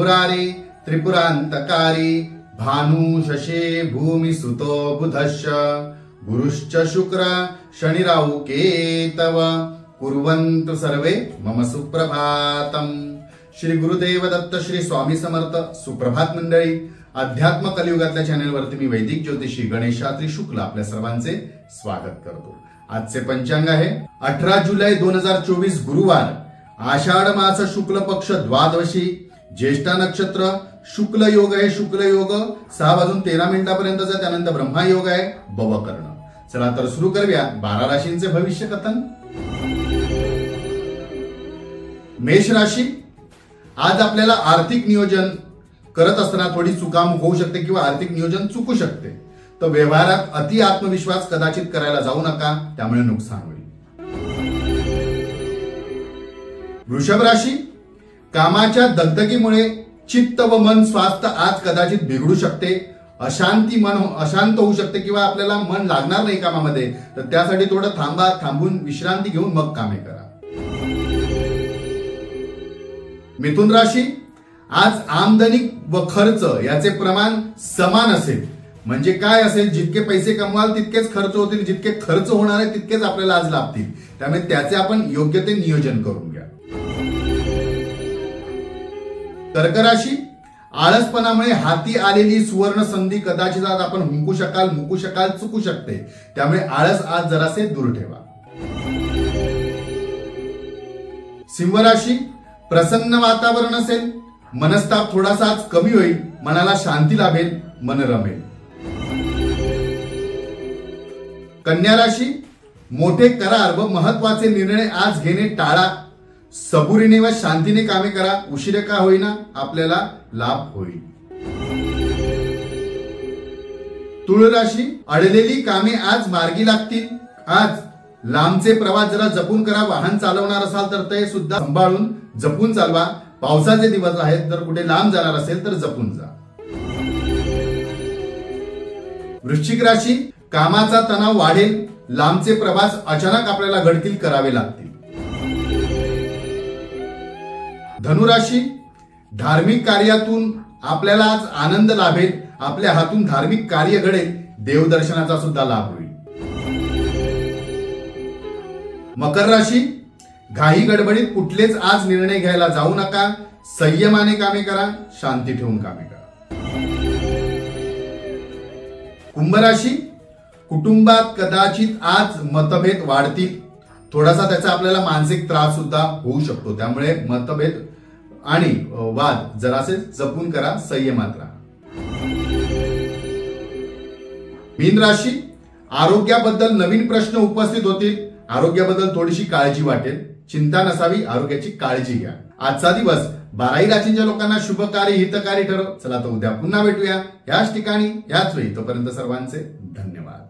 मुरारी त्रिपुरांतकारी भानु शशे भूमि सुतो बुधश्च गुरुश्च शुक्र शनिराहु केतव कुर्वन्तु सर्वे मम सुप्रभातम। श्री गुरुदेव दत्त श्री स्वामी समर्थ। सुप्रभात मंडळी, अध्यात्म कलियुगातल्या चॅनलवरती मी वैदिक ज्योतिषी गणेश शास्त्री शुक्ल आपल्या सर्वांचे स्वागत करतो। आजचे पंचांग आहे 18 जुलै 2024 गुरुवार, आषाढ मास शुक्ल पक्ष द्वादशी, ज्येष्ठा नक्षत्र, शुक्ल योग आहे। शुक्ल योग 6:13 पर्यंतचा, त्यानंतर ब्रह्मा योग आहे बवकर्ण। चला तर सुरू करूया 12 राशींचे भविष्य कथन। मेष राशी, आज आपल्याला आर्थिक नियोजन करत असताना थोडी चुकामुक होऊ शकते किंवा आर्थिक नियोजन चुकू शकते, तर व्यवहारात अति आत्मविश्वास कदाचित करायला जाऊ नका, त्यामुळे नुकसान होईल। वृषभ राशी, कामाच्या दगदगीमुळे चित्त व मन स्वास्थ्य आज कदाचित बिघडू शकते। अशांत होऊ शकते किंवा आपल्याला मन लागणार नाही कामामध्ये, तर त्यासाठी थोडं थांबून विश्रांती घेऊन मग कामे करा। मिथुन राशी, आज आमदनी व खर्च याचे प्रमाण समान असेल। म्हणजे काय असेल, जितके पैसे कमवाल तितकेच खर्च होतील, जितके खर्च होणार आहे तितकेच आपल्याला आज लाभतील, त्यामुळे त्याचे आपण योग्य ते नियोजन करून घ्या। कर्क राशी, आळसपणामुळे हाती आलेली सुवर्ण संधी कदाचित आज आपण मुकू शकाल, चुकू शकते, त्यामुळे आळस आज जरासे दूर ठेवा। सिंह राशी, प्रसन्न वातावरण असेल, मनस्ताप थोडासा आज कमी होईल, मनाला शांती लाभेल, मन रमेल। कन्या राशी, मोठे करार व महत्वाचे निर्णय आज घेणे टाळा। सबुरीने व शांतीने कामे करा, उशिरा का होईना आपल्याला लाभ होईल। तुळ राशी, अडलेली कामे आज मार्गी लागतील। आज लांबचे प्रवास जरा जपून करा। वाहन चालवणार असाल तर ते सुद्धा सांभाळून जपून चालवा। पावसाचे दिवस आहेत, जर कुठे लांब जाणार असेल तर जपून जा। वृश्चिक राशी, कामाचा तणाव वाढेल, लांबचे प्रवास अचानक आपल्याला गडकिल करावे लागतील। धनुराशी, धार्मिक कार्यातून आपल्याला आज आनंद लाभेल, आपल्या हातून धार्मिक कार्य घडेल, देवदर्शनाचा सुद्धा लाभ होईल। मकर राशी, घाई गडबडीत कुठलेच आज निर्णय घ्यायला जाऊ नका, संयमाने कामे करा, शांती ठेवून कामे करा। कुंभ राशी, कुटुंबात कदाचित आज मतभेद वाढतील, थोडासा त्याचा आपल्याला मानसिक त्रास सुद्धा होऊ शकतो, त्यामुळे मतभेद आणि वाद जरासे जपून करा, संयमात राहा। मीन राशी, आरोग्याबद्दल नवीन प्रश्न उपस्थित होतील, आरोग्याबद्दल थोडीशी काळजी वाटेल, चिंता नसावी, आरोग्याची काळजी घ्या। आजचा दिवस 12 राशींच्या लोकांना शुभकारी हितकारी ठरो। चला तर उद्या पुन्हा भेटूया याच ठिकाणी याच वेळी, तोपर्यंत सर्वांचे धन्यवाद।